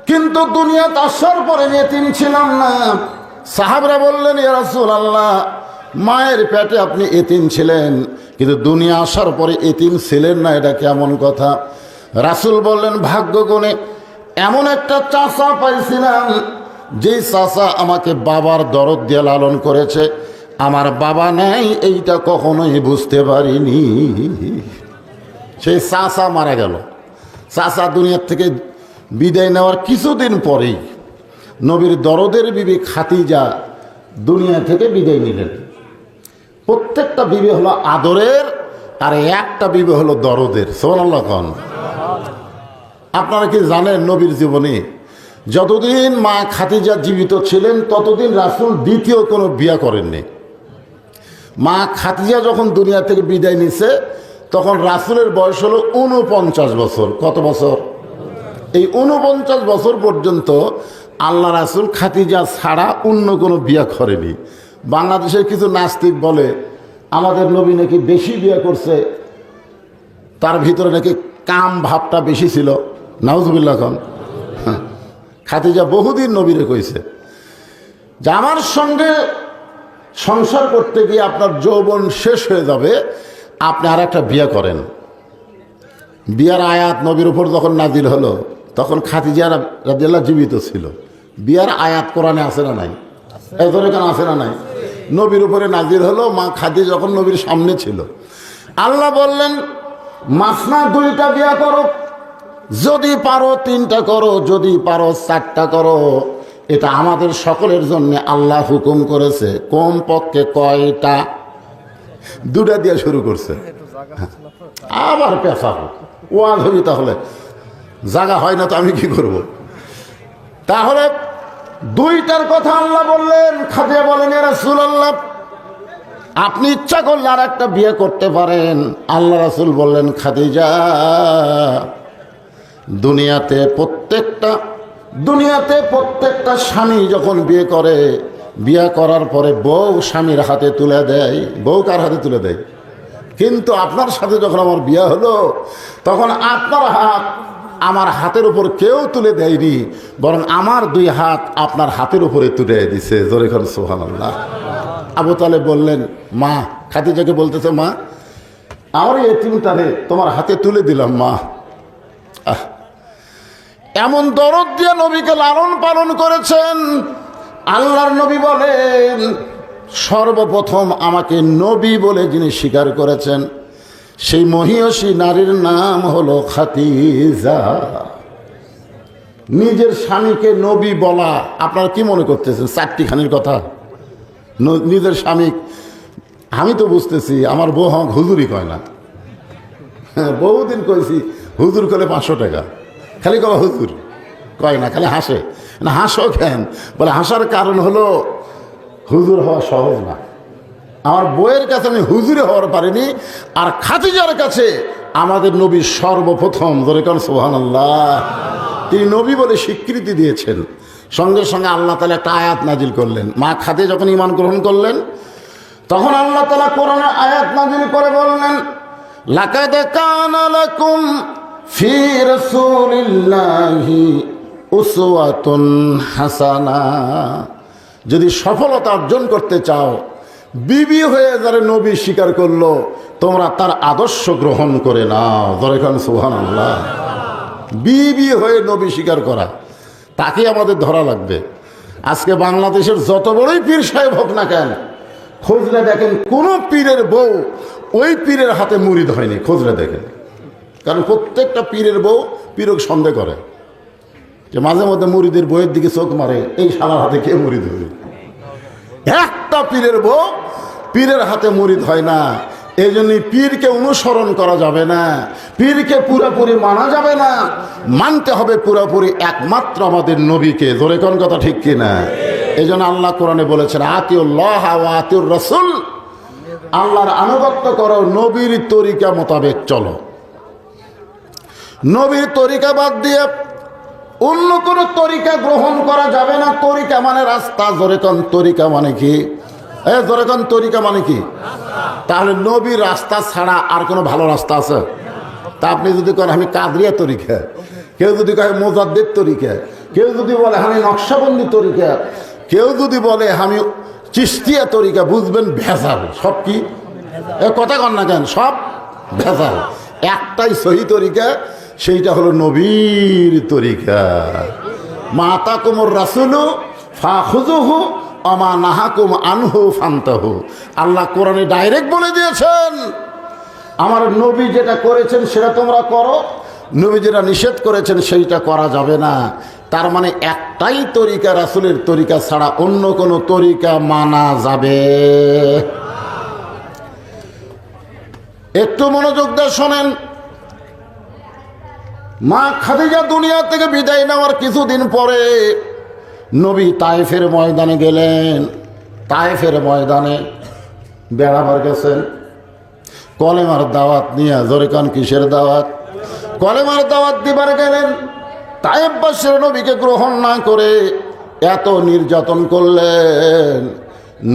কিন্তু দুনিয়াতে আসার পরে এতিম ছিলাম না। সাহাবরা বললেন, ইয়া রাসূলুল্লাহ, মায়ের পেটে আপনি এতিম ছিলেন, কিন্তু দুনিয়া আসার পরে এতিম ছিলেন না, এটা কেমন কথা? রাসূল বললেন, ভাগ্য গুণে এমন একটা চাচা পাইছিলাম, যেই চাচা আমাকে বাবার দরদ দিয়ে লালন করেছে। আমার বাবা নাই এইটা কখনোই বুঝতে পারিনি। সেই চাচা মারা গেল। চাচা দুনিয়ার থেকে বিদায় নেওয়ার কিছুদিন পরেই নবীর দরদের বিবি খাদিজা দুনিয়া থেকে বিদায় নিলেন। প্রত্যেকটা বিবি হলো আদরের, আর একটা বিবি হলো দরদের। সুবহানাল্লাহ খান। আপনারা কি জানেন, নবীর জীবনে যতদিন মা খাদিজা জীবিত ছিলেন ততদিন রাসূল দ্বিতীয় কোনো বিয়া করেননি। মা খাদিজা যখন দুনিয়া থেকে বিদায় নিছে তখন রাসূলের বয়স হলো 49 বছর। কত বছর? এই 49 বছর পর্যন্ত আল্লাহ রাসূল খাদিজা ছাড়া অন্য কোনো বিয়া করেনি। বাংলাদেশের কিছু নাস্তিক বলে আমাদের নবী নাকি বেশি বিয়া করছে, তার ভিতরে নাকি কাম ভাবটা বেশি ছিল। নাউজুবিল্লাহ খান। খাদিজা বহুদিন নবীরে কইছে যে আমার সঙ্গে সংসার করতে গিয়ে আপনার যৌবন শেষ হয়ে যাবে, আপনি আর একটা বিয়ে করেন। বিয়ার আয়াত নবীর উপর যখন নাজিল হলো তখন খাদিজা রাদিয়াল্লাহু জীবিত ছিল। বিয়ার আয়াত কোরআনে আছে না নাই? এজরে কেন আছে না নাই? নবীর উপরে নাজিল হলো, মা খাদিজা যখন নবীর সামনে ছিল। আল্লাহ বললেন, মাসনা 2টা বিয়া করো, যদি পারো 3টা করো, যদি পারো 4টা করো। এটা আমাদের সকলের জন্য আল্লাহ হুকুম করেছে। কম পক্ষে কয়টা? 2টা দিয়ে শুরু করছে। আবার পেশা ওয়াজ হবি, তাহলে জায়গা হয় না তো আমি কি করব? তাহলে 2টার কথা আল্লাহ বললেন। খাদিজা বলেন, ইয়া রাসূলুল্লাহ, আপনি ইচ্ছা করলে আর একটা বিয়ে করতে পারেন। আল্লাহ রাসূল বললেন, খাদিজা, দুনিয়াতে প্রত্যেকটা স্বামী যখন বিয়ে করে, বিয়ে করার পরে বউ স্বামীর হাতে তুলে দেয়। বউ কার হাতে তুলে দেয়? কিন্তু আপনার সাথে যখন আমার বিয়ে হলো তখন আপনার হাত আমার হাতের উপর কেউ তুলে দেয়নি, বরং আমার 2 হাত আপনার হাতের উপরে তুলে দিছে। জোরে করে সুবহানাল্লাহ। আবু তালেব বললেন, মা খাদিজাকে বলতেছে, মা আমার এতিমটারে তোমার হাতে তুলে দিলাম মা। এমন দরদ দিয়ে নবীকে লালন পালন করেছেন। আল্লাহর নবী বলেন, সর্বপ্রথম আমাকে নবী বলে যিনি স্বীকার করেছেন সেই মহিয়সী নারীর নাম হলো খাদিজা। নিজের স্বামীকে নবী বলা, আপনারা কি মনে করতেছেন? 4টিখানির কথা। নিজের স্বামী, আমি তো বুঝতেছি আমার বউ আমাকে হুজুরই কয় না। বহুদিন কইছি হুজুর করলে 500 টাকা, খালি কবা হুজুর কয় না, খালি হাসে না। হাসো কেন? বলে হাসার কারণ হলো হুজুর হওয়া সহজ না। আমার বইয়ের কাছে আমি হুজুরে হওয়ার পারিনি, আর খাদিজার কাছে আমাদের নবী সর্বপ্রথম। ধরে কারণ সুবহানাল্লাহ, তিনি নবী বলে স্বীকৃতি দিয়েছেন। সঙ্গে সঙ্গে আল্লাহ তাআলা একটা আয়াত নাজিল করলেন। মা খাদিজা যখন ঈমান গ্রহণ করলেন তখন আল্লাহ তাআলা কোরআনে আয়াত নাজিল করে বললেন, লাকাদ কানা লাকুম ফি রাসূলিল্লাহি উসওয়াতুন হাসানা। যদি সফলতা অর্জন করতে চাও, বিবি হয়ে যারা নবী স্বীকার করলো, তোমরা তার আদর্শ গ্রহণ করে নাও। ধরে খান সুবহানাল্লাহ। বিবি হয়ে নবী স্বীকার করা, তাকে আমাদের ধরা লাগবে। আজকে বাংলাদেশের যত বড়ই পীর সাহেব হোক না কেন, খোঁজলে দেখেন কোন পীরের বউ ওই পীরের হাতে মুরিদ হয়নি। খোঁজলে দেখেন, কারণ প্রত্যেকটা পীরের বউ পীরক সন্দেহ করে, যে মাঝে মধ্যে মুরিদের বইয়ের দিকে চোখ মারে, এই শালার হাতে কে মুরিদ হবে? একটা পীরের বউ পীরের হাতে মুরিদ হয় না। এই জন্যই পীরকে অনুসরণ করা যাবে না, পীরকে পুরোপুরি মানা যাবে না। মানতে হবে পুরোপুরি একমাত্র আমাদের নবীকে। জোরে কোন কথা ঠিক কিনা? এই জন্য আল্লাহ কোরআনে বলেছেন, আতিউল্লাহ ওয়া আতিউর রাসূল, আল্লাহর আনুগত্য করো, নবীর তরিকা মোতাবেক চলো। নবীর তরিকা বাদ দিয়ে অন্য কোনো তরিকা গ্রহণ করা যাবে না। তরিকা মানে রাস্তা। জোরে কোন তরিকা মানে কি? জোরে কোন তরিকা মানে কি? তাহলে নবীর রাস্তা ছাড়া আর কোনো ভালো রাস্তা আছে? তা আপনি যদি করেন আমি কাদরিয়া তরিকা, কেউ যদি কয় মোজাদ্দেদ তরিকা, কেউ যদি বলে আমি নকশাবন্দি তরিকা, কেউ যদি বলে আমি চিশতিয়া তরিকা, বুঝবেন ভেজাল। সব কি কথা কন না কেন, সব ভেজাল। একটাই সহি তরিকা, সেইটা হলো নবীর তরিকা। মা আতাকুমুর রাসূলু ফাখুযুহু ওয়া মা নাহাকুম আনহু ফান্তাহু। আল্লাহ কোরআনে ডাইরেক্ট বলে দিয়েছেন, আমার নবী যেটা করেছেন সেটা তোমরা করো, নবী যেটা নিষেধ করেছেন সেইটা করা যাবে না। তার মানে একটাই তরিকা, রাসূলের তরিকা ছাড়া অন্য কোনো তরিকা মানা যাবে। একটু মনোযোগ দিয়ে শোনেন। মা খাদিজা দুনিয়া থেকে বিদায় নেওয়ার কিছুদিন পরে নবী তায়েফের ময়দানে গেলেন। তায়েফের ময়দানে বেড়াবার গেছেন কলেমার দাওয়াত নিয়ে। জোরে কান, কিসের দাওয়াত? কলেমার দাওয়াত দিবার গেলেন। তায়েফবাসীর নবীকে গ্রহণ না করে এত নির্যাতন করলেন।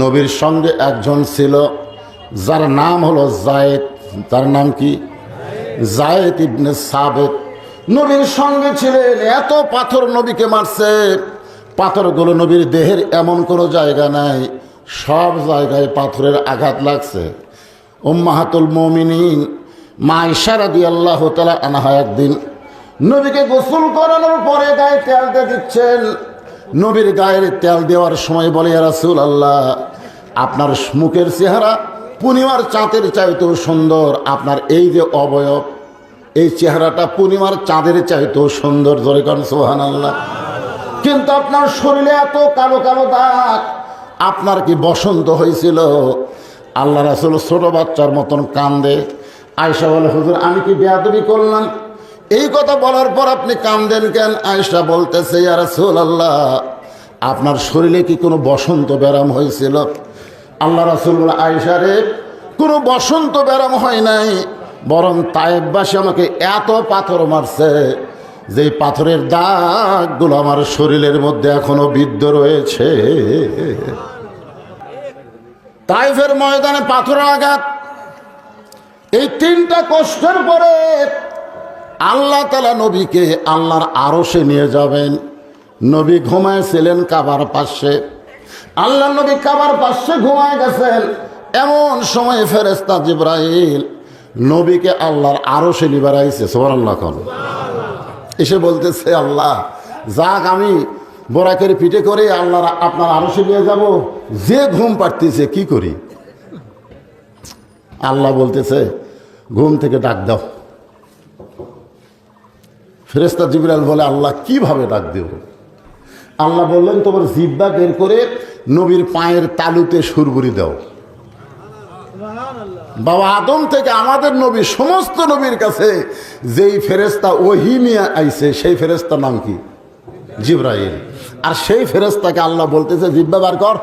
নবীর সঙ্গে একজন ছিল যার নাম হলো যায়েদ। তার নাম কি? যায়েদ ইবনে সাবিত নবীর সঙ্গে ছিলেন। এত পাথর নবীকে মারছে, পাথরগুলো নবীর দেহের এমন কোনো জায়গা নাই, সব জায়গায় পাথরের আঘাত লাগছে। উম্মাহাতুল মুমিনিন মা আয়েশা রাদিয়াল্লাহু তাআলা আনহা একদিন নবীকে গোসল করানোর পরে গায়ে তেল দিয়ে দিচ্ছেন। নবীর গায়ের তেল দেওয়ার সময় বলে, ইয়া রাসূলুল্লাহ, আপনার মুখের চেহারা পূর্ণিমার চাঁদের চাইতেও সুন্দর। আপনার এই যে অবয়ব, এই চেহারাটা পূর্ণিমার চাঁদের চাইতেও সুন্দর। জোরে কান সুবহানাল্লাহ। কিন্তু আপনার শরীরে এত কালো কালো দাগ, আপনার কি বসন্ত হয়েছিল? আল্লাহ রাসূল ছোট বাচ্চার মতন কান্দে। আয়েশা বলে, হুজুর আমি কি বেয়াদবি করলাম? এই কথা বলার পর আপনি কান্দেন কেন? আয়েশা বলতেছে, ইয়া রাসূলুল্লাহ, আপনার শরীরে কি কোনো বসন্ত ব্যারাম হয়েছিল? আল্লাহ রাসূল বলে, আয়েশা রে, কোনো বসন্ত ব্যারাম হয় নাই, বরং তায়েফবাসী আমাকে এত পাথর মারছে যে পাথরের দাগগুলো আমার শরীরের মধ্যে এখনো বিদ্ধ রয়েছে। তায়েফের ময়দানে পাথরের আঘাত, এই তিনটা কষ্টের পরে আল্লাহ তাআলা নবীকে আল্লাহর আরশে নিয়ে যাবেন। নবী ঘুমাইছিলেন কাবার পাশে। আল্লাহ নবী কাবার পাশে ঘুমায় গেছেন। এমন সময় ফেরেশতা জিবরাইল নবীকে আল্লাহর আরশে নিবার আইছে। সুবহানাল্লাহ। এসে বলতেছে, আল্লাহ যাক, আমি বোরাকের পিঠে করে আল্লাহর আপনার আরশে নিয়ে যাব, যে ঘুম পাড়তেছে কি করি? আল্লাহ বলতেছে, ঘুম থেকে ডাক দাও। ফেরেশতা জিবরাইল বলে, আল্লাহ কিভাবে ডাক দেব? আল্লাহ বললেন, তোমার জিহ্বা বের করে নবীর পায়ের তালুতে সুরবুরি দাও। বাবা আদম থেকে আমাদের নবী, সমস্ত নবীর কাছে যেই ফেরেশতা ওহী নিয়ে আইছে, সেই ফেরেশতার নাম কি? জিবরাইল। আর সেই ফেরেশতাকে আল্লাহ বলতেছে, জিহ্বা বের কর।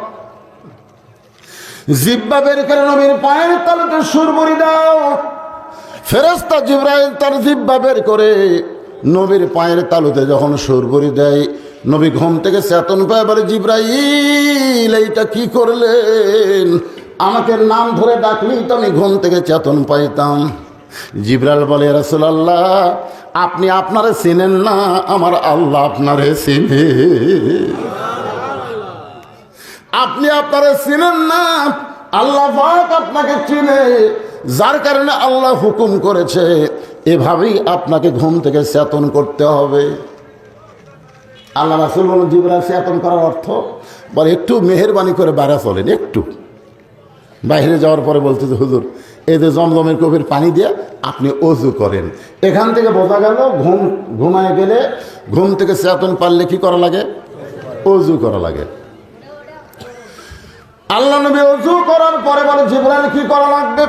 জিহ্বা বের করে নবীর পায়ের তালুতে সুরবুরি দাও। ফেরেশতা জিবরাইল তার জিহ্বা বের করে নবীর পায়ের তালুতে যখন সুরবুরি দেয়, নবী ঘুম থেকে চেতন পায়, বলে, জিবরাইল এইটা কি করলেন? আমাকে নাম ধরে ডাকলেই তো আমি ঘুম থেকে চেতন পাইতাম। জিবরাইল বলে, ইয়া রাসূলুল্লাহ, আপনি আপনারে চিনেন না, আমার আল্লাহ আপনারে চিনে। আপনি আপনারে চিনেন না, আল্লাহ পাক আপনাকে চিনে, যার কারণে আল্লাহ হুকুম করেছে এভাবেই আপনাকে ঘুম থেকে চেতন করতে হবে। আল্লাহ রাসূল বলেন, জিবরাইল চেতন করার অর্থ? বলে, একটু মেহেরবানি করে বাইরে চলেন। একটু বাইরে যাওয়ার পরে বলতেছে, হুজুর এই যে জমজমের কবির পানি দিয়ে আপনি অজু করেন। এখান থেকে বোঝা গেল ঘুমায় গেলে ঘুম থেকে চেতন পারলে কি করা লাগে? অজু করা লাগে। আল্লাহ নবী অজু করার পরে বলে, জিবরাইল কি করা লাগবে?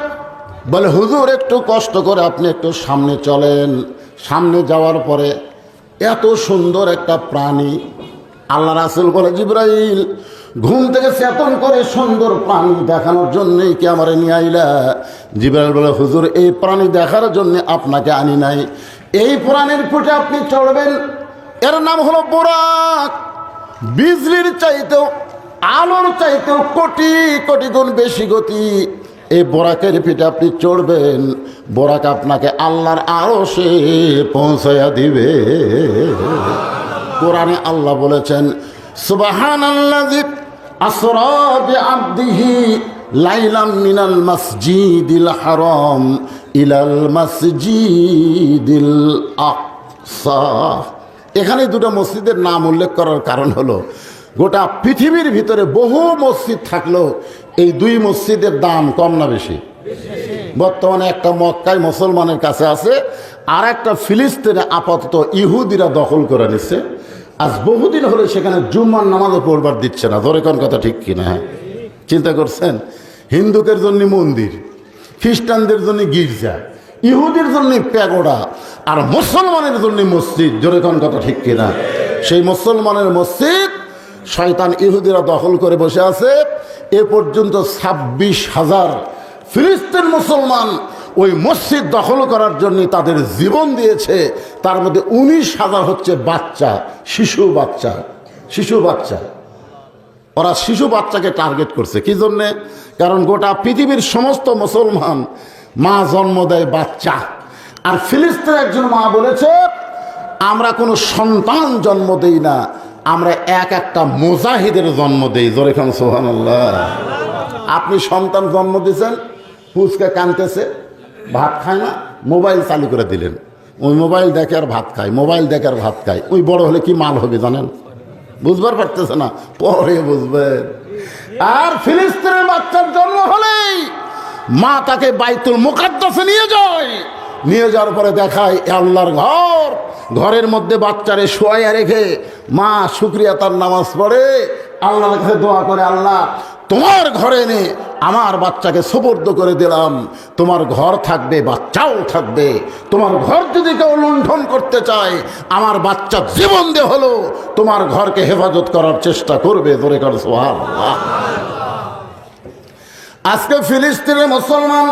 বলে, হুজুর একটু কষ্ট করে আপনি একটু সামনে চলেন। সামনে যাওয়ার পরে এত সুন্দর একটা প্রাণী, আল্লাহ রাসূল বলে, জিবরাইল ঘুম থেকে চেতন করে সুন্দর প্রাণী দেখানোর জন্যই কি আমারে নিয়ে আইলা? জিবরাইল বলে, হুজুর এই প্রাণী দেখার জন্য আপনাকে আনি নাই, এই প্রাণীর পিঠে আপনি চড়বেন। এর নাম হলো বোরাক। বিজলির চাইতেও, আলোর চাইতেও কোটি কোটি গুণ বেশি গতি। এই বোরাকের পিঠে আপনি চড়বেন, বোরাক আপনাকে আল্লাহর আরশে পৌঁছায়া দিবে। কোরআনে আল্লাহ বলেছেন সুবহানাল্লাযী আসরা বিআবদিহি লাইলাম মিনাল মাসজিদিল হারাম ইলাল মাসজিদিল আকসা। এখানে দুটো মসজিদের নাম উল্লেখ করার কারণ হলো গোটা পৃথিবীর ভিতরে বহু মসজিদ থাকলেও এই দুই মসজিদের দাম কম না বেশি? বর্তমানে একটা মক্কায় মুসলমানের কাছে আছে, আর একটা ফিলিস্তিনে আপাতত ইহুদিরা দখল করে নিচ্ছে। আজ বহুদিন হলে সেখানে জুম্মার নামাজও পড়বার দিচ্ছে না। ধরে কোন কথা ঠিক কিনা? চিন্তা করছেন? হিন্দুদের জন্য মন্দির, খ্রিস্টানদের জন্য গির্জা, ইহুদির জন্য প্যাগোডা, আর মুসলমানের জন্য মসজিদ। জোরে কোন কথা ঠিক কিনা? সেই মুসলমানের মসজিদ শয়তান ইহুদিরা দখল করে বসে আছে। এ পর্যন্ত 26,000 ফিলিস্তিন মুসলমান ওই মসজিদ দখল করার জন্য তাদের জীবন দিয়েছে। তার মধ্যে 19,000 হচ্ছে বাচ্চা, শিশু বাচ্চা। ওরা শিশু বাচ্চাকে টার্গেট করছে। কি জন্যে? কারণ গোটা পৃথিবীর সমস্ত মুসলমান মা জন্ম দেয় বাচ্চা, আর ফিলিস্তিনের একজন মা বলেছে আমরা কোনো সন্তান জন্ম দেই না, আমরা একটা মুজাহিদের জন্ম দেই। জোরে খান সুবহানাল্লাহ। আপনি সন্তান জন্ম দিয়েছেন, পুচকে কাঁদতেছে, ভাত খায় না, মোবাইল চালু করে দিলেন, ওই মোবাইল দেখে আর ভাত খায়, মোবাইল দেখে আর ভাত খায়। ওই বড় হলে কি মাল হবে জানেন? বুঝবার পারতেছে না, পরে বুঝবেন। আর ফিলিস্তিনের বাচ্চার জন্ম হলেই মা তাকে বাইতুল মুকাদ্দাসে নিয়ে যায়, নিয়ে যাওয়ার পরে দেখায় আল্লাহর ঘরের মধ্যে বাচ্চারে শোয়াইয়া রেখে মা শুকরিয়া তার নামাজ পড়ে, আল্লাহর কাছে দোয়া করে, আল্লাহ তোমার ঘরে এনে আমার বাচ্চাকে সুপর্দ করে দিলাম, তোমার ঘর থাকবে, বাচ্চাও থাকবে। তোমার ঘর যদি কেউ লুণ্ঠন করতে চায়, আমার বাচ্চা জীবন দিয়ে হলো তোমার ঘরকে হেফাজত করার চেষ্টা করবে। ধরে কর সুবহানাল্লাহ। আজকে ফিলিস্তিনের মুসলমান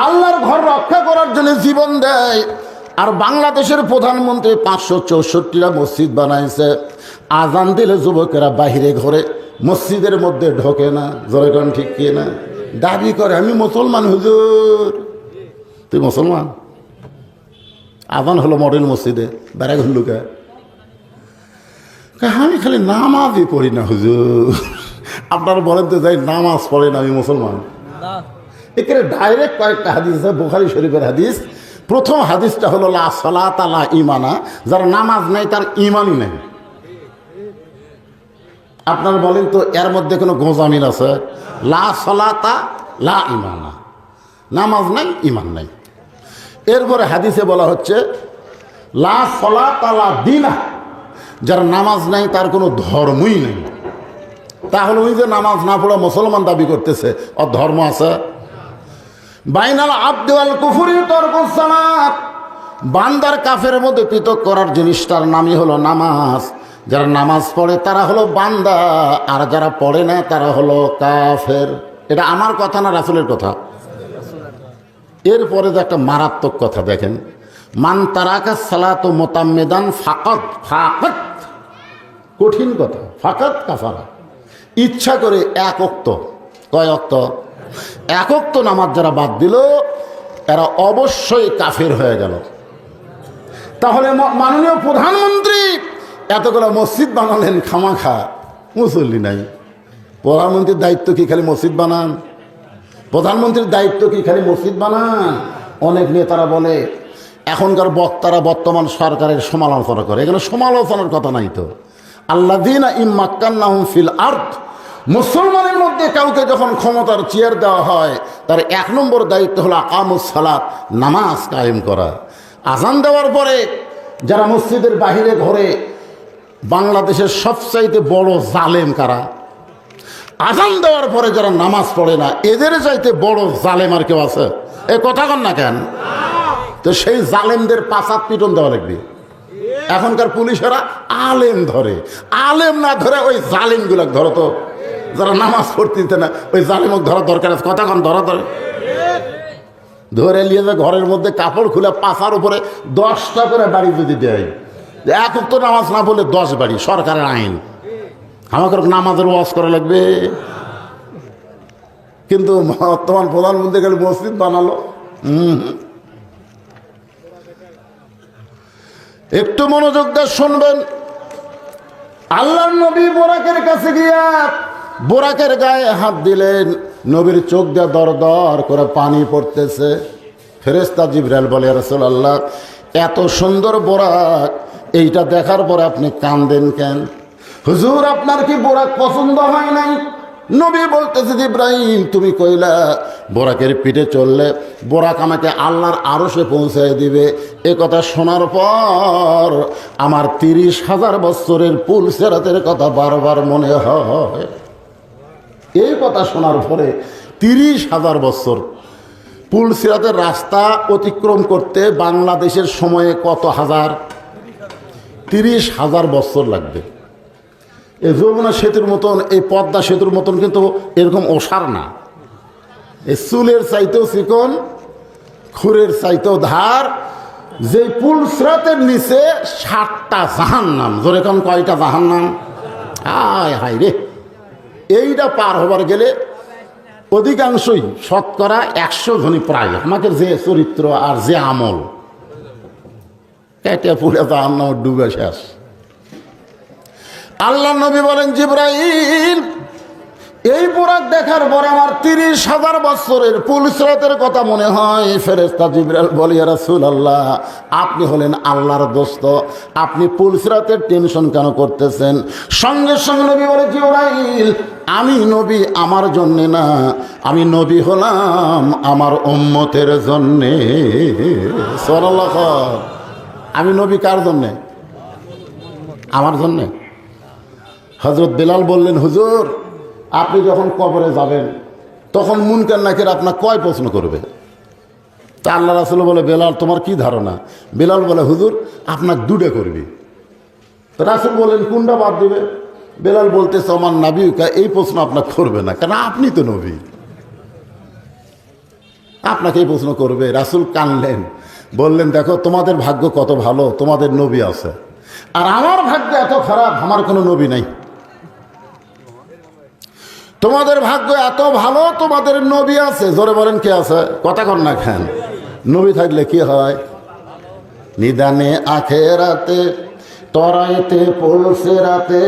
আল্লাহর ঘর রক্ষা করার জন্য জীবন দেয়, আর বাংলাদেশের প্রধানমন্ত্রী 564টা মসজিদ বানাইছে। আজান দিলে যুবকেরা বাহিরে ঘরে, মসজিদের মধ্যে ঢোকে না। জয়গণ ঠিক কি না? দাবি করে আমি মুসলমান। হুজুর তুই মুসলমান? আজান হলো মডেল মসজিদে, বেড়া ঘুরলুকা, আমি খালি নামাজই পড়ি না হুজুর। আপনারা বলেন তো যাই নামাজ পড়েন আমি মুসলমান? এখানে ডাইরেক্ট কয়েকটা হাদিস আছে, বুখারী শরীফের হাদিস। প্রথম হাদিসটা হলো লা সালাতা লা ঈমানা, যার নামাজ নাই তার ঈমানই নেই। আপনারা বলেন তো এর মধ্যে কোনো গোঁজামিল আছে? লা সালাতা লা ঈমানা, নামাজ নাই, ঈমান নাই। এরপরে হাদিসে বলা হচ্ছে লা সালাতা লা দীনা, যার নামাজ নাই তার কোনো ধর্মই নেই। তাহলে ওই যে নামাজ না পড়া মুসলমান দাবি করতেছে, ওর ধর্ম আছে? বাইনাল আবদি ওয়াল কুফরি তারকুস সালাত, বান্দার কাফের মধ্যে পৃথক করার জিনিসটার নামই হলো নামাজ। যারা নামাজ পড়ে তারা হলো বান্দা, আর যারা পড়ে না তারা হলো কাফের। এটা আমার কথা না রাসূলের কথা? এরপরে যে একটা মারাত্মক কথা দেখেন, মান তারাকা সালাতু মুতাম্মিদান ফাকাত, কঠিন কথা, ফাকাত কাফারা, ইচ্ছা করে এক ওয়াক্ত, কয় ওয়াক্ত? এক ওয়াক্ত নামাজ যারা বাদ দিল এরা অবশ্যই কাফের হয়ে গেল। তাহলে মাননীয় প্রধানমন্ত্রী এতগুলো মসজিদ বানালেন খামাখা, মুসল্লি নাই। প্রধানমন্ত্রীর দায়িত্ব কি খালি মসজিদ বানান? প্রধানমন্ত্রীর দায়িত্ব কি খালি মসজিদ বানান? অনেক নেতারা বলে, এখনকার বক্তারা বর্তমান সরকারের সমালোচনা করে, এখানে সমালোচনার কথা নাই তো। আল্লাযীনা ইম্মাক্কান্নাহুম ফিল আরদ, মুসলমানের মধ্যে কাউকে যখন ক্ষমতার চেয়ার দেওয়া হয় তার 1 নম্বর দায়িত্ব হলো আকামুস সালাত, নামাজ কায়েম করা। আজান দেওয়ার পরে যারা মসজিদের বাহিরে ঘরে, বাংলাদেশের সবচাইতে বড় জালেম কারা? আজান দেওয়ার পরে যারা নামাজ পড়ে না, এদের চাইতে বড় জালেম আর কেউ আছে? এ কথা কন না কেন? তো সেই জালেমদের 5 হাত পিটন দেওয়া লাগবে। এখনকার পুলিশেরা আলেম ধরে, আলেম না ধরে ওই জালিম গুলো ধরো, তো যারা নামাজ পড়তে দিতে না ওই জালিমক ধরা দরকার আছে। কথা কন ধরা ধরে নিয়ে যে ঘরের মধ্যে কাপড় খুলে পাশার উপরে 10টা করে বাড়ি যদি দেয়, এক ওয়াক্ত নামাজ না পড়লে 10 বাড়ি, সরকারের আইন। আমাকে নামাজের ওয়াজ করা লাগবে। কিন্তু বর্তমান প্রধানমন্ত্রী গেলে মসজিদ বানালো। একটু মনোযোগ দিয়ে শুনবেন। আল্লাহর নবী বোরাকের কাছে গিয়া বোরাকের গায়ে হাত দিলেন, নবীর চোখ দিয়ে দর দর করে পানি পড়তেছে। ফেরেশতা জিবরাইল বলে, ইয়া রাসূলুল্লাহ, এত সুন্দর বোরাক, এইটা দেখার পরে আপনি কাঁদেন কেন? হুজুর, আপনার কি বোরাক পছন্দ হয় নাই? নবী বলতেছে, ইব্রাহিম তুমি কইলা বোরাকের পিঠে চললে বোরাক আমাকে আল্লাহর আরশে পৌঁছায় দিবে। এ কথা শোনার পর আমার 30,000 বছরের পুল সিরাতের কথা বারবার মনে হয়। এই কথা শোনার পরে 30,000 বছর পুল সিরাতের রাস্তা অতিক্রম করতে বাংলাদেশের সময়ে কত হাজার? 30,000 বছর লাগবে। এই যমুনা সেতুর মতন, এই পদ্মা সেতুর মতন কিন্তু এরকম ওসার না। এই চুলের চাইতেও চিকন, খুরের চাইতেও ধার। যে পুল সিরাতের নিচে 7টা জাহান্নাম। জোরে কোন কয়টা জাহান্নাম? হায় হায় রে! এইটা পার হবার গেলে অধিকাংশই শতকরা 100 জনই প্রায় আমাদের যে চরিত্র আর যে আমল কেটে পুড়ে জাহান্নাম ডুবে শেষ। আল্লাহ নবী বলেন, জিবরাইল, এই বোরাক দেখার পরে আমার 30,000 বছরের পুল সিরাতের কথা মনে হয়। ফেরেশতা জিবরাইল বলে, ইয়া রাসূলুল্লাহ, আপনি হলেন আল্লাহর দোস্ত, আপনি পুল সিরাতের টেনশন কেন করতেছেন? সঙ্গে সঙ্গে নবী বলে, জিবরাইল, আমি নবী আমার জন্যে না, আমি নবী হলাম আমার উম্মতের জন্যে। সুবহানাল্লাহ। আমি নবী কার জন্যে? আমার জন্যে। হযরত বেলাল বললেন, হুজুর, আপনি যখন কবরে যাবেন তখন মুনকার নাকির আপনার কয় প্রশ্ন করবে? তা আল্লাহ রাসূল বলে, বেলাল তোমার কি ধারণা? বেলাল বলে, হুজুর, আপনার 2টা করবি। তো রাসূল বলেন, কোনটা বাদ দিবে? বেলাল বলতেছে, আমার নাবিকা এই প্রশ্ন আপনার করবে না, কারণ আপনি তো নবী, আপনাকে এই প্রশ্ন করবে। রাসূল কানলেন, বললেন, দেখো তোমাদের ভাগ্য কত ভালো, তোমাদের নবী আছে, আর আমার ভাগ্য এত খারাপ, আমার কোনো নবী নাই। তোমাদের ভাগ্য এত ভালো, তোমাদের নবী আছে। জোরে বলেন, কে আছে? কথা কন না কেন? নবী থাকলে কি হয়? নিদানে আখেরাতে তরাইতে পুল সিরাতে।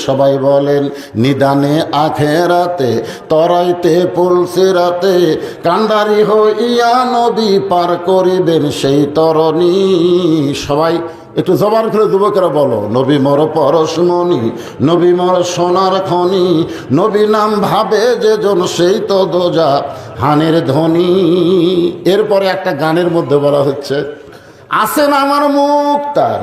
সবাই বলেন, নিদানে আখেরাতে তরাইতে পুল সিরাতে, কান্ডারি হইয়া নবী পার করিবেন সেই তরণী। সবাই একটু জবান খুলে যুবকেরা বলো, নবী মর পরশমণি, নবী মর সোনার খনি, নবী নাম ভাবে যে জন সেই তো দোজা হানের ধ্বনি। এরপরে একটা গানের মধ্যে বলা হচ্ছে, আসেন আমার মুক্তার,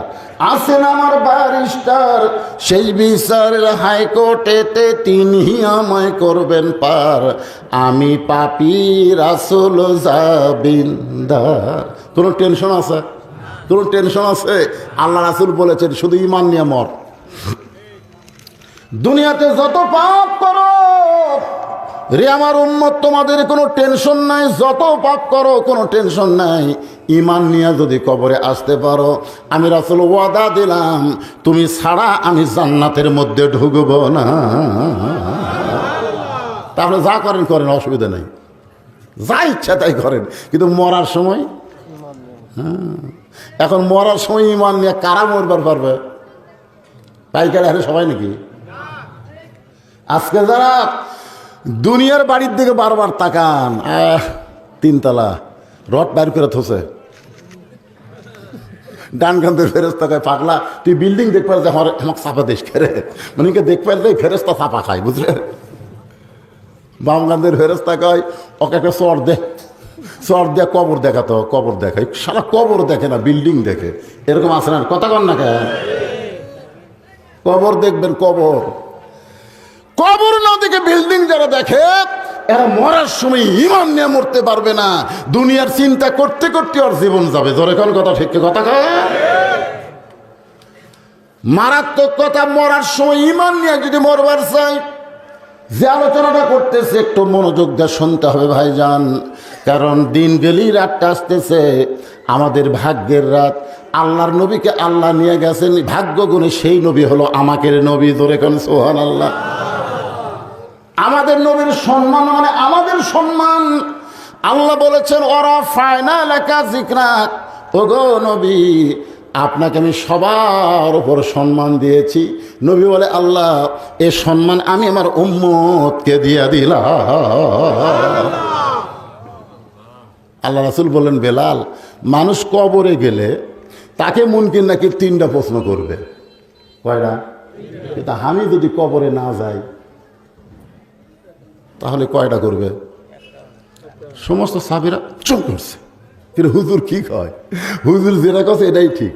আসেন আমার ব্যারিস্টার, সেই বিচারের হাইকোর্টেতে তিনি আমায় করবেন পার, আমি পাপী রাসূল জাবিন্দার। কোনো টেনশন আছে? কোনো টেনশন আছে? আল্লাহ রাসূল বলেছেন, শুধু ঈমান নিয়ে মর। দুনিয়াতে যত পাপ করো রে আমার উম্মত, তোমাদের কোনো টেনশন নাই। যত পাপ করো কোনো টেনশন নাই, ঈমান নিয়ে যদি কবরে আসতে পারো, আমি রাসূল ওয়াদা দিলাম, তুমি ছাড়া আমি জান্নাতের মধ্যে ঢুকব না। তাহলে যা করেন করেন, অসুবিধা নেই, যা ইচ্ছা তাই করেন, কিন্তু মরার সময়, এখন মরার সময় ঈমান নিয়ে কারা মরবার পারবে? পাইকারি হারে সবাই নাকি? আজকে যারা দুনিয়ার বাড়ির দিকে বারবার তাকান, 3 তলা রড বাইর করে থসে, ডান কান্দের ফেরেস্তা কয়, পাগলা তুই বিল্ডিং দেখ পারে আমার আমাকে চাপা দেশ খেরে, মানে দেখ পারে ফেরেস্তা চাপা খায়, বুঝলে? বাম কান্দের ফেরেস্তা কয়, ওকে একটা চর দে, চর দিয়ে কবর দেখাতো, কবর দেখায়, সারা কবর দেখে না, বিল্ডিং দেখে। এরকম আছে না? কথা কন না কেন? কবর দেখবেন, কবর, কবর না দেখে বিল্ডিং যারা দেখে, এরা মরার সময় ঈমান নিয়ে মরতে পারবে না। দুনিয়ার চিন্তা করতে করতে ওর জীবন যাবে। জোরে কোন কথা, ঠিক কথা কয়? মারাত্মক কথা, মরার সময় ঈমান নিয়ে যদি মরবার চাই, যে আলোচনাটা করতেছে একটু মনোযোগ দিয়ে শুনতে হবে ভাইজান, কারণ দিন গেলেই রাতটা আসতেছে, আমাদের ভাগ্যের রাত। আল্লাহর নবীকে আল্লাহ নিয়ে গেছেন, ভাগ্য গুণে সেই নবী হলো আমাদের নবী। জোরে কোন সুবহানাল্লাহ। আমাদের নবীর সম্মান মানে আমাদের সম্মান। আল্লাহ বলেছেন, ওরা ফায়না লেখা জিকরাক, ওগো নবী আপনাকে আমি সবার উপর সম্মান দিয়েছি। নবী বলে, আল্লাহ এ সম্মান আমি আমার উম্মতকে দিয়ে দিলাম। আল্লাহ রাসূল বললেন, বেলাল, মানুষ কবরে গেলে তাকে মুনকির নাকি 3টা প্রশ্ন করবে। কয়টা? কিন্তু আমি যদি কবরে না যাই তাহলে কয়টা করবে? সমস্ত সাহাবীরা চুপ করছে। কিন্তু হুজুর কি কয়? হুজুর যেটা কছে এটাই ঠিক।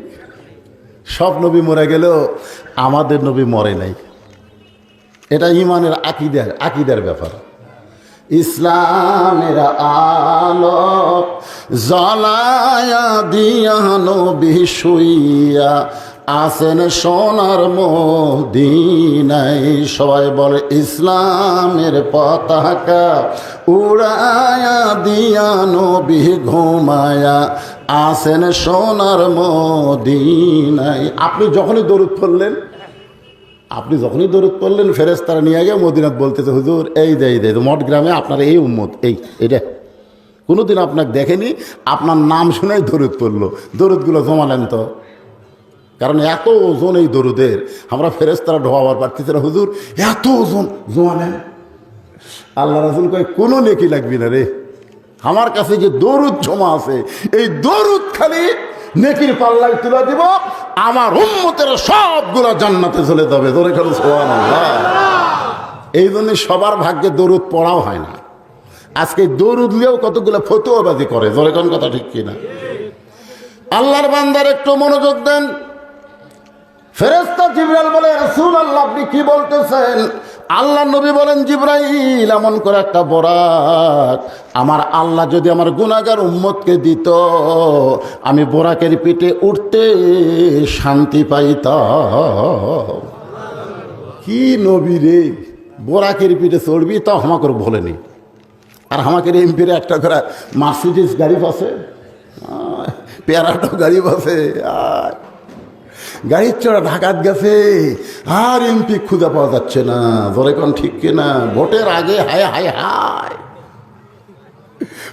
সব নবী মরে গেলেও আমাদের নবী মরে নাই। এটা ইমানের আকিদার ব্যাপার। ইসলামের আলো জ্বালায়া দিয়া নবী শুইয়া আসেন সোনার মদিনায়। সবাই বলে, ইসলামের পতাকা উড়ায়া দিয়া নবী ঘুমায়া আসেন সোনার মদিনায়। আপনি যখনই দরুদ পড়লেন ফেরেশতারা নিয়ে গিয়ে মদিনাত বলতেছে, হুজুর এই যে মঠ গ্রামে আপনার এই উম্মত এইটা কোনোদিন আপনাকে দেখেনি, আপনার নাম শুনেই দরুদ পড়লো। দরুদগুলো জমালেন তো, কারণ এত ওজন এই দরুদের, আমরা ফেরেশতারা ঢোয়াবার পারতেছি না। হুজুর এত ওজন জমালেন। আল্লাহ রাসূল কয়, কোনো নেকি লাগবি না রে, আমার কাছে যে দরুদ জমা আছে এই দরুদ খালি নেকির পাল্লায় তুলে দিব, আমার উম্মতের সবগুলো জান্নাতে চলে যাবে। ধরে খেলো সুবহানাল্লাহ। এই জন্য সবার ভাগ্যে দরুদ পড়াও হয় না। আজকে দরুদ নিয়েও কতগুলো ফতুয়াবাজি করে। ধরে কোন কথা ঠিক কিনা? আল্লাহর বান্দার একটু মনোযোগ দেন। ফেরেশতা জিবরাইল বলে, রাসূলুল্লাহ আপনি কি বলতেছেন? আল্লাহ নবী বলেন, জিবরাইল এমন করে একটা বোরাক আমার আল্লাহ যদি আমার গুনাহগার উম্মতকে দিত, আমি বোরাকের পিঠে উঠতে শান্তি পাইতাম। কি নবী রে, বোরাকের পিঠে চড়বি? তো আমাকে বলেনি। আর আমাকে এমপির একটা করে মার্সিডিজ গাড়ি আছে, প্যারাটো গাড়ি আছে, আর গাড়ির চড়া ঢাকাত গেছে, আর এমপি খুঁজে পাওয়া যাচ্ছে না। ধরে কোন ঠিক কিনা? ভোটের আগে হায় হায় হায়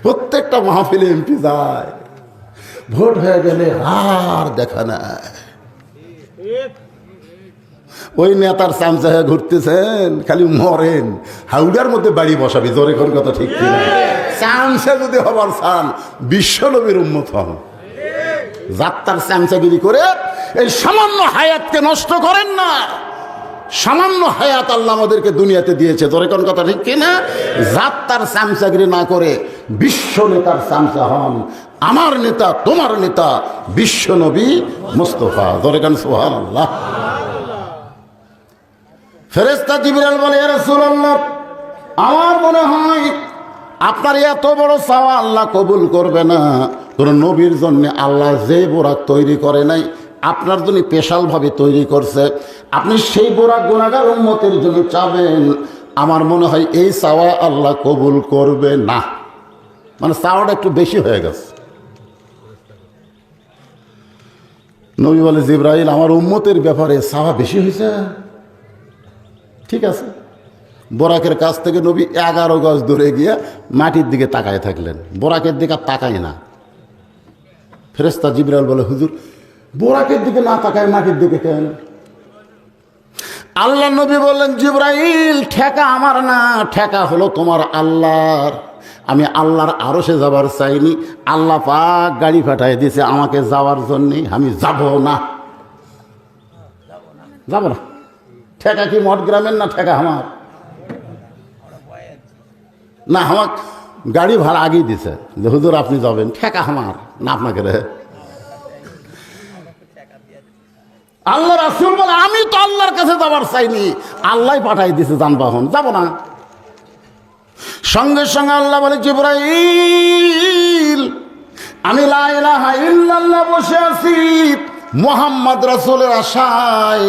প্রত্যেকটা মাহফিলে এমপি যায়, ভোট হয়ে গেলে আর দেখা নাই। ওই নেতার চামচা হয়ে ঘুরতেছেন, খালি মরেন। হাউডার মধ্যে বাড়ি বসাবি। ধরে কোন কথা ঠিক কিনা? চামচা যদি হবার চান, বিশ্ব নবীর উম্মত হন। যাত্রার চামচাগিরি করে এই সামান্য হায়াতকে নষ্ট করেন না। সামান্য হায়াত আল্লাহ আমাদেরকে দুনিয়াতে দিয়েছে। ধরে কোন কথা ঠিক কিনা? যাত্রার চামচাগিরি না করে বিশ্ব নেতার চামচা হন। আমার নেতা, তোমার নেতা বিশ্ব নবী মুস্তাফা। ধরে কোন সুবহানাল্লাহ। ফেরেশতা জিবরাইল বলে, ইয়া রাসূলুল্লাহ আমার মনে হয় আপনার এত বড় চাওয়া আল্লাহ কবুল করবে না। কোন নবীর জন্য আল্লাহ যে বোরাক তৈরি করে নাই, আপনার জন্য স্পেশালভাবে তৈরি করছে। আপনি সেই বোরাক গুনাহগার উম্মতের জন্য চাবেন, আমার মনে হয় এই চাওয়া আল্লাহ কবুল করবে না। মানে চাওয়াটা একটু বেশি হয়ে গেছে। নবী বলে, জিবরাইল আমার উম্মতের ব্যাপারে চাওয়া বেশি হয়েছে। ঠিক আছে। বোরাকের কাছ থেকে নবী 11 গজ দূরে গিয়ে মাটির দিকে তাকায় থাকলেন। বোরাকের দিকে তাকায় না। ফেরেশতা জিবরাইল বলে, হুজুর বোরাকের দিকে না তাকায় মাটির দিকে কেন? আল্লাহ নবী বললেন, জিবরাইল ঠেকা আমার না, ঠেকা হলো তোমার আল্লাহর। আমি আল্লাহর আরশে যাবার চাইনি, আল্লাহ পাক গাড়ি পাঠায় দিয়েছে আমাকে যাওয়ার জন্যে। আমি যাব না। ঠেকা কি মঠ গ্রামের না ঠেকা আমার? না, আমার গাড়ি ভাড়া আগেই দিছে যে হুজুর আপনি যাবেন। ঠেকা আমার না, আপনাকে রে। আল্লাহ রাসূল বলে, আমি তো আল্লাহর কাছে যাবার চাইনি, আল্লাহ পাঠাই দিছে যানবাহন, যাব না। সঙ্গে সঙ্গে আল্লাহ বলে, জিবরাইল আমি লা ইলাহা ইল্লাল্লাহ বসে আছি মুহাম্মদ রাসূলের আশায়।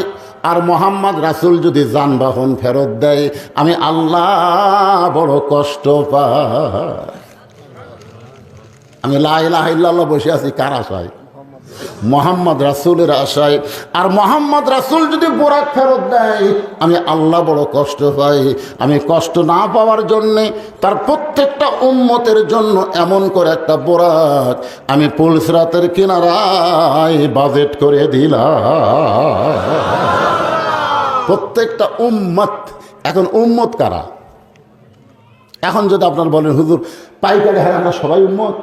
আর মোহাম্মদ রাসূল যদি যানবাহন ফেরত দেয়, আমি আল্লাহ বড় কষ্ট পাই। আমি লা ইলাহা ইল্লাল্লাহ বসে আছি কার আশায়? মোহাম্মদ রাসূলের আশায়। আর মোহাম্মদ রাসূল যদি বোরাক ফেরত দেয়, আমি আল্লাহ বড় কষ্ট পাই। আমি কষ্ট না পাওয়ার জন্যে তার প্রত্যেকটা উম্মতের জন্য এমন করে একটা বোরাক আমি পুলসরাতের কিনারায় বাজেট করে দিলাম। প্রত্যেকটা উম্মত। এখন উম্মত কারা? এখন যদি আপনার বলেন হুজুর পাইকারি হারে আমরা সবাই উম্মত,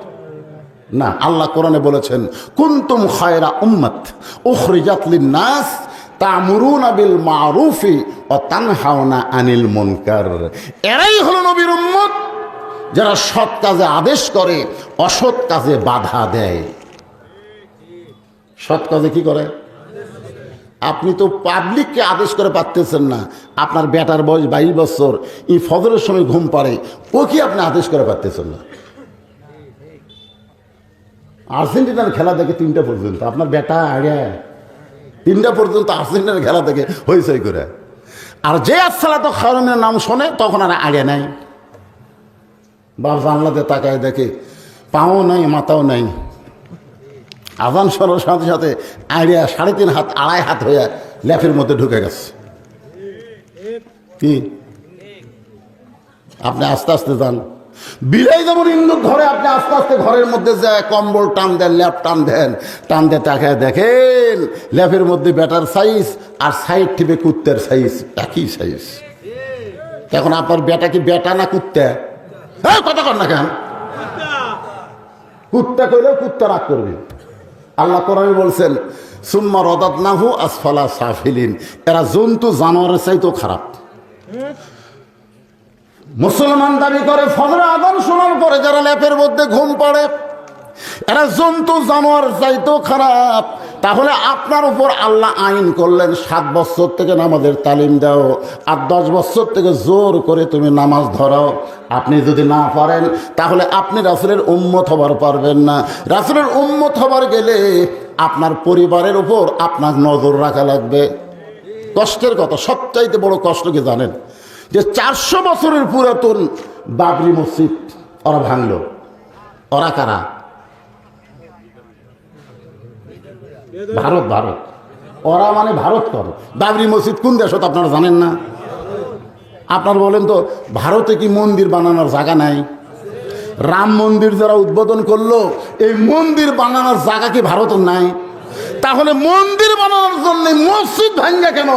না, আল্লাহ কোরআনে বলেছেন কুনতুম খায়রা উম্মাত উখরিজাত লিন-নাস তা'মুরুনা বিল মা'রুফি ওয়া তানহাউনা আনিল মুনকার। এরাই হলো নবীর উম্মত, যারা সৎ কাজে আদেশ করে, অসৎ কাজে বাধা দেয়। সৎ কাজে কি করে? আপনি তো পাবলিককে আদেশ করে পারতেছেন না। আপনার বেটার বয়স 22 বছর, এই ফজরের সময় ঘুম পাড়ে, ও কি আপনি আদেশ করে পারতেছেন না? আর্জেন্টিনার খেলা দেখে 3টা পর্যন্ত, আপনার বেটা আগে 3টা পর্যন্ত আর্জেন্টিনার খেলা দেখে হইচই করে। আর যে আসসালাতু খায়রুনের নাম শোনে তখন আর আগে নাই। বাপ জানলাতে তাকায় দেখে পাও নাই মাথাও নাই। আজান শোনার সাথে সাথে আইডিয়া 3.5 হাত 2.5 হাত হয়ে ল্যাফের মধ্যে ঢুকে গেছে। কি আপনি আস্তে আস্তে যান, বিলাই যেমন ইন্দুর ঘরে, আপনি আস্তে আস্তে ঘরের মধ্যে যায় কম্বল টান দেন, ল্যাপ টান দেন, টান দিয়ে তাকায় দেখেন ল্যাপের মধ্যে ব্যাটার সাইজ আর সাইড টিপে কুত্তের সাইজ একই সাইজ। এখন আপনার বেটা কি বেটা না কুত্তা? কথা কর না কেন? কুত্তা কইলেও কুত্তা রাগ করবে। আল্লাহ কোরআনে বলছেন সুম্মা রাদাদনাহু আসফালা সাফিলিন। এরা জন্তু জানোয়ারের চাইতেও খারাপ। মুসলমান দাবি করে ফজরের আযান শোনার পরে যারা ল্যাপের মধ্যে ঘুম পড়ে, এরা জন্তু জানোয়ার চাইতেও খারাপ। তাহলে আপনার উপর আল্লাহ আইন করলেন 7 বছর থেকে নামাজের তালিম দাও, আর 10 বছর থেকে জোর করে তুমি নামাজ ধরাও। আপনি যদি না পারেন তাহলে আপনি রাসূলের উম্মত হবার পারবেন না। রাসূলের উম্মত হবার গেলে আপনার পরিবারের উপর আপনার নজর রাখা লাগবে। কষ্টের কথা, সবচাইতে বড় কষ্ট কি জানেন? যে 400 বছরের পুরাতন বাবরি মসজিদ ওরা ভাঙলো। ওরা কারা? ভারত। ভারত ওরা মানে ভারত কর। বাবরি মসজিদ কোন দেশ আপনারা জানেন না? আপনার বলেন তো ভারতে কি মন্দির বানানোর জায়গা নাই? রাম মন্দির যারা উদ্বোধন করলো, এই মন্দির বানানোর জায়গা কি ভারতের নাই? তাহলে মন্দির বানানোর জন্য মসজিদ ভাঙ্গা কেন?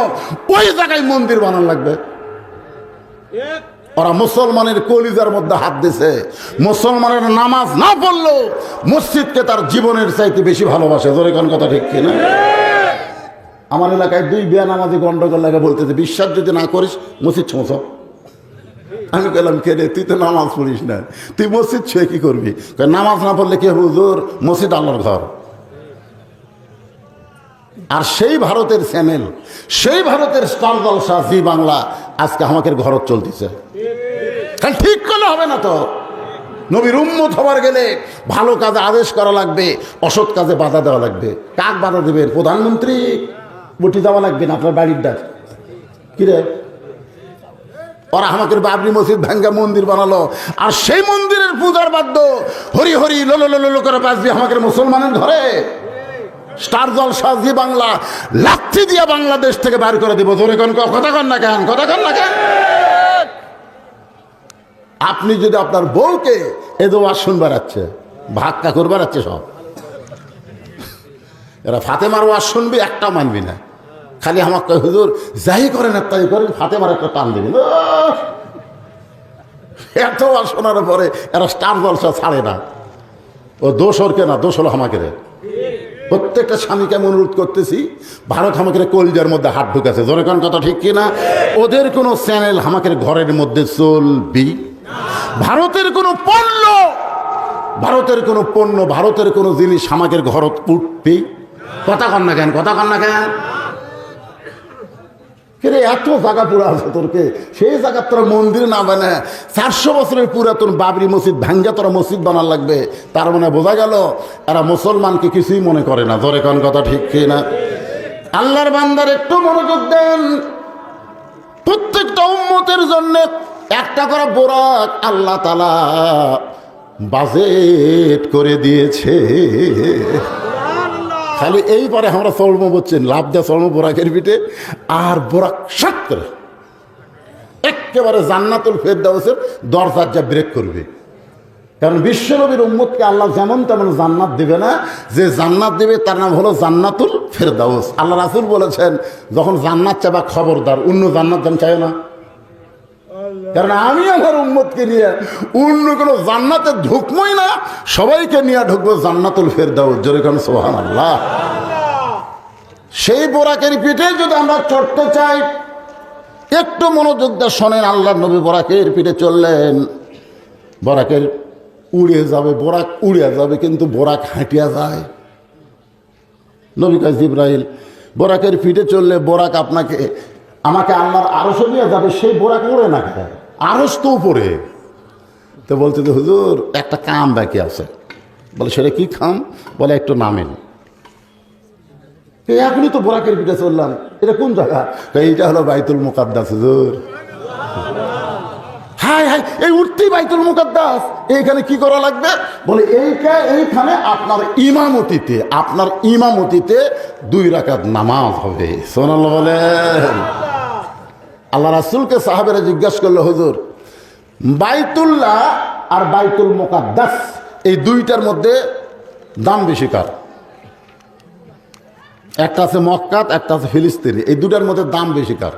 ওই জায়গায় মন্দির বানানো লাগবে। ওরা মুসলমানের কলিজার মধ্যে হাত দিছে। মুসলমানের নামাজ না পড়লো মসজিদকে তার জীবনের চাইতে বেশি ভালোবাসে। জোরে কোন কথা ঠিক কিনা? আমার এলাকায় 2 বেনামাজি গন্ডগোল লাগে, বলতেছে বিশ্বাস যদি না করিস মসজিদ ছুঁচ। আমি বললাম কে রে, তুই তো নামাজ পড়িস না, তুই মসজিদ ছুঁয়ে কি করবি? নামাজ না পড়লে কি হুজুর, মসজিদ আল্লাহর ঘর। আর সেই ভারতের চ্যানেল, সেই ভারতের স্টার জলসা জি বাংলা আজকে আমাদের ঘরত চলতেছে। ঠিক করলে হবে না তো। নবীর উম্মত হবার গেলে ভালো কাজে আদেশ করা লাগবে, অসৎ কাজে বাধা দেওয়া লাগবে। কাক বাধা দেবেন? প্রধানমন্ত্রী বটি দেওয়া লাগবে না আপনার বাড়ির ডাক কিরে? ওরা আমাদের বাবরি মসজিদ ভাঙ্গা মন্দির বানালো, আর সেই মন্দিরের পূজার বাদ্য হরি হরি লোলো লোলো করে বাজবে আমাদের মুসলমানের ঘরে। স্টার জলসা জি বাংলা লাথি দিয়া বাংলাদেশ থেকে বের করে দিব। জোরে কোন কথা কন না কেন? কথা কন না কেন? আপনি যদি আপনার বউকে এদো ওয়াজ শুনবার আছে, ভাক্কা করবার আছে, সব এরা ফাতেমার ওয়াজ শুনবি, একটা মানবি না। খালি আমার কয় হুজুর যাই করেন তাই করেন, ফাতেমার একটা টান দিবি। এত ওয়াজ শোনার পরে এরা স্টার জলসা ছাড়ে না। ও দোষ ওর কেনা, দোষ হলো আমাকে। প্রত্যেকটা স্বামীকে আমি অনুরোধ করতেছি, ভারত আমাকে কলজার মধ্যে হাত ঢুকেছে। জোরে কোন কথা ঠিক কিনা? ওদের কোনো চ্যানেল আমাকে ঘরের মধ্যে চলবি। ভারতের কোনো পণ্য, ভারতের কোনো পণ্য, ভারতের কোনো জিনিস আমাদের ঘরত উঠবি। কথা কন না কেন? কথা কন না কেন? রে এত জায়গা পুরো আছে তোরকে, সেই জায়গার তোরা মন্দির না বানায় 400 বছরের পুরাতন বাবরি মসজিদ ভাঙ্গা তোরা মসজিদ বানার লাগবে। তার মানে বোঝা গেল এরা মুসলমানকে কিছুই মনে করে না। জোরে কোন কথা ঠিক কিনা? আল্লাহর বান্দার একটু মনোযোগ দেন। প্রত্যেকটা উম্মতের জন্য একটা করে বোরাক আল্লাহ তাআলা বাজেট করে দিয়েছে। খালি এই পরে আমরা চর্ম বলছেন, লাভ দেয় চর্ম বোরাকের পিঠে, আর বোরাক সাত করে একেবারে জান্নাতুল ফেরদাউসের দরজার যা ব্রেক করবে। কারণ বিশ্বনবীর উম্মতকে আল্লাহ যেমন তেমন জান্নাত দেবে না, যে জান্নাত দেবে তার নাম হলো জান্নাতুল ফেরদাউস। আল্লাহ রাসূল বলেছেন, যখন জান্নাত চাবা খবরদার অন্য জান্নাত যেন চাই না, কারণ আমি আমার উম্মতকে নিয়ে অন্য কোনো জান্নাতে ঢুকবোই না, সবাইকে নিয়ে ঢুকবো জান্নাতুল ফেরদাউস। জোরে কারণ সুবহানাল্লাহ। সেই বোরাকের পিঠে যদি আমরা চড়তে চাই, একটু মনোযোগ দিয়ে শোনেন। আল্লাহর নবী বোরাকের পিঠে চললেন, বোরাকের উড়ে যাবে, বোরাক উড়ে যাবে, কিন্তু বোরাক হাঁটিয়া যায়। নবী কয়, জিবরাইল, বোরাকের পিঠে চললে বোরাক আপনাকে আমাকে আল্লাহর আরশে নিয়ে যাবে, সেই বোরাক উড়ে না খায়, আরশ তো উপরে। তো বলতে যে হুজুর একটা কাম বাকি আছে। বলে সেটা কি কাম? বলে একটু নামেন। এখনই তো বোরাকের পিঠে চললাম, এটা কোন জায়গা? এইটা হলো বাইতুল মুকাদ্দাস। হুজুর হাই হাই, এই উঠতেই বাইতুল মুকাদ্দাস, এইখানে কি করা লাগবে? বলে এইখানে আপনার ইমামতিতে 2 রাকাত নামাজ হবে। সুবহানাল্লাহ বলেন। আল্লাহ রাসূলকে সাহাবেরা জিজ্ঞাসা করলো, হুজুর বাইতুল্লাহ আর বাইতুল মুকাদ্দাস এই দুইটার মধ্যে দাম বেশি কার? একটা আছে মক্কাত, একটা আছে ফিলিস্তিনি, এই দুটার মধ্যে দাম বেশি কার?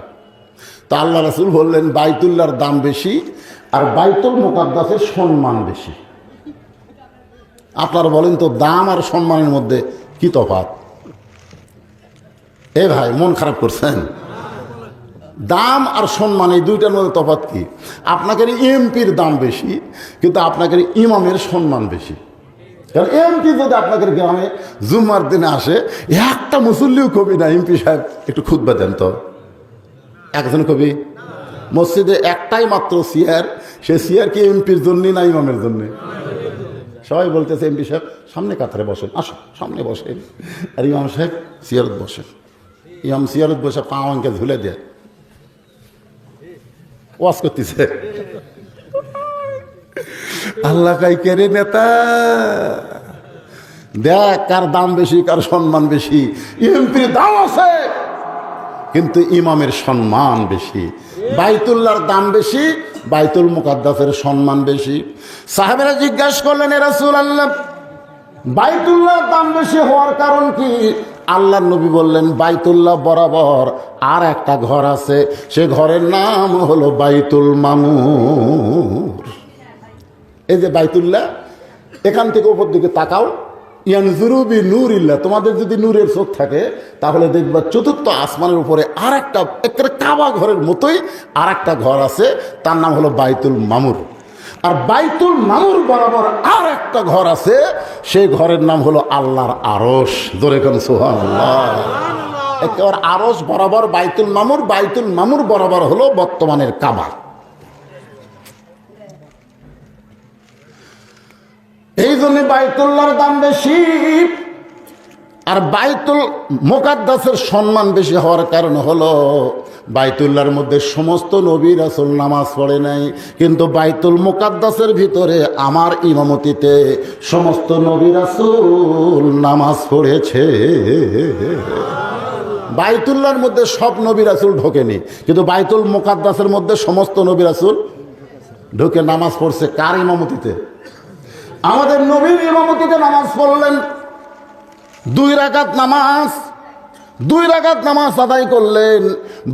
তা আল্লাহ রাসূল বললেন, বাইতুল্লাহর দাম বেশি আর বাইতুল মুকাদ্দাসের সম্মান বেশি। আপনারা বলেন তো, দাম আর সম্মানের মধ্যে কি তফাৎ? এ ভাই, মন খারাপ করছেন? দাম আর সম্মান এই দুইটার মধ্যে তফাৎ কি? আপনাকে এমপির দাম বেশি, কিন্তু আপনাকে ইমামের সম্মান বেশি। কারণ এমপি যদি আপনাদের গ্রামে জুম্মার দিনে আসে, একটা মুসল্লিও কবি না, এমপি সাহেব একটু খুতবা দেন তো, একজন কবি। মসজিদে একটাই মাত্র চেয়ার, সে চেয়ার কি এমপির জন্য না ইমামের জন্যে? সবাই বলতেছে এমপি সাহেব সামনে কাতারে বসেন, আসো সামনে বসেন, আর ইমাম সাহেব চেয়ারত বসেন। ইমাম চেয়ারত বসে পা অঙ্কে ঝুলে দেয়, ওয়াজ করতেছে। আল্লাহ কাই কেরে নেতা, দেখ কার দাম বেশি, কার সম্মান বেশি। এমপির দাম আছে, কিন্তু ইমামের সম্মান বেশি। বাইতুল্লাহর দাম বেশি, বাইতুল মুকাদ্দাসের সম্মান বেশি। সাহাবেরা জিজ্ঞাসা করলেন, এ রাসূলুল্লাহ, বাইতুল্লাহর দাম বেশি হওয়ার কারণ কি? আল্লাহর নবী বললেন, বাইতুল্লাহ বরাবর আর একটা ঘর আছে, সে ঘরের নাম হলো বাইতুল মামুর। এই যে বাইতুল্লাহ, এখান থেকে উপর দিকে তাকাও, ইয়ানজুরুবি নূরিল্লাহ, তোমাদের যদি নূরের চোখ থাকে তাহলে দেখবা চতুর্থ আসমানের উপরে আর একটা একেবারে কাবা ঘরের মতোই আর একটা ঘর আছে, তার নাম হলো বাইতুল মামুর। আর বাইতুল মামুর বরাবর আর একটা ঘর আছে, সেই ঘরের নাম হলো আল্লাহর আরশ। জোরে কোন সুবহানাল্লাহ। একেবারে আরশ বরাবর বাইতুল মামুর, বাইতুল মামুর বরাবর হলো বর্তমানের কাবা। এই জন্য বাইতুল্লাহর দাম বেশি আর বাইতুল মুকাদ্দাসের সম্মান বেশি হওয়ার কারণ হলো, বাইতুল্লাহর মধ্যে সমস্ত নবী রাসূল নামাজ পড়ে নাই, কিন্তু বাইতুল মুকাদ্দাসের ভিতরে আমার ইমামতিতে সমস্ত নবী রাসূল নামাজ পড়েছে। বাইতুল্লাহর মধ্যে সব নবী রাসূল ঢোকেনি, কিন্তু বাইতুল মুকাদ্দাসের মধ্যে সমস্ত নবী রাসূল ঢোকে, নামাজ পড়ছে। কার ইমামতিতে? আমাদের নবীর ইমামতিতে নামাজ পড়লেন। 2 রাকাত নামাজ, 2 রাকাত নামাজ আদায় করলেন।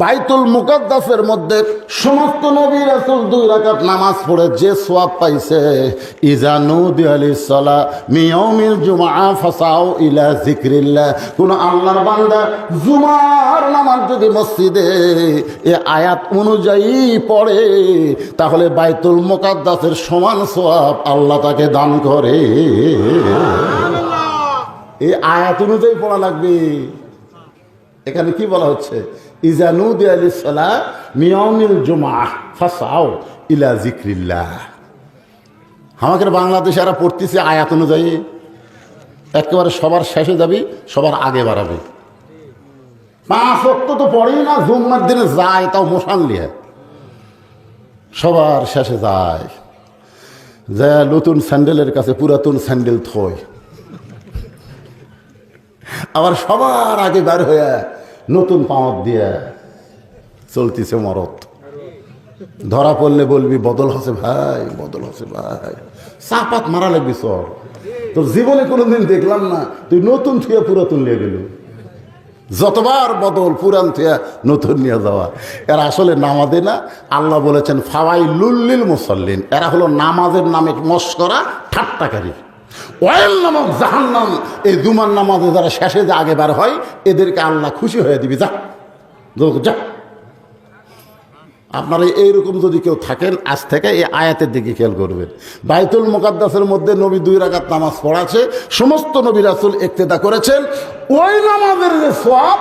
বাইতুল মুকাদ্দাসের মধ্যে সমস্ত নবী রাসূল 2 রাকাত নামাজ পড়ে যে সওয়াব পাইছে, ইজা নুদিয়া লিস-সালা মিন ইয়াউমিল জুমআ ফাসাউ ইলা যিকরিল্লাহ। কোন আল্লাহর বান্দা জুমার নামাজ যদি মসজিদে এ আয়াত অনুযায়ী পড়ে, তাহলে বাইতুল মুকাদ্দাসের সমান সওয়াব আল্লাহ তাকে দান করে। এই আয়াত অনুযায়ী পড়া লাগবে। এখানে কি বলা হচ্ছে? ইজা নুদিয়া লিস-সালা মিন ইয়াউমিল জুমআ ফাসাউ ইলা যিকরিল্লাহ। আমাদের বাংলাদেশে এরা পড়তেছে আয়াত অনুযায়ী, একেবারে সবার শেষে যাবি, সবার আগে বাড়াবে। 5 ওয়াক্ত তো পড়েই না, জুম্মার দিনে যায় তাও মোশান লিয়ে, সবার শেষে যায়, যা নতুন স্যান্ডেলের কাছে পুরাতন স্যান্ডেল থয়। আবার সবার আগে বের হয়ে নতুন পাওয়ার দিয়ে চলতেছে মরদ। ধরা পড়লে বলবি বদল হচ্ছে ভাই, বদল হচ্ছে ভাই, চাপাত মারা লাগবি সর। তোর জীবনে কোনোদিন দেখলাম না তুই নতুন থুয়া পুরাতন নিয়ে গেল। যতবার বদল, পুরান থুয়া নতুন নিয়ে যাওয়া। এরা আসলে নামাজে না। আল্লাহ বলেছেন ফাওয়াই লুল্লিল মুসল্লিন, এরা হলো নামাজের নামে মস্করা ঠাট্টাকারী। ওয়াইল নামক জাহান্নাম, এই দুমান নামাজে যারা শেষে যে আগে বার হয় এদেরকে আল্লাহ খুশি হয়ে দিবি, যা যা। আপনারা এইরকম যদি কেউ থাকেন আজ থেকে এই আয়াতের দিকে খেয়াল করবেন। বাইতুল মুকাদ্দাসের মধ্যে নবী 2 রাকাত নামাজ পড়াছে, সমস্ত নবী রাসূল ইক্তেদা করেছেন। ওই নামাজের যে সওয়াব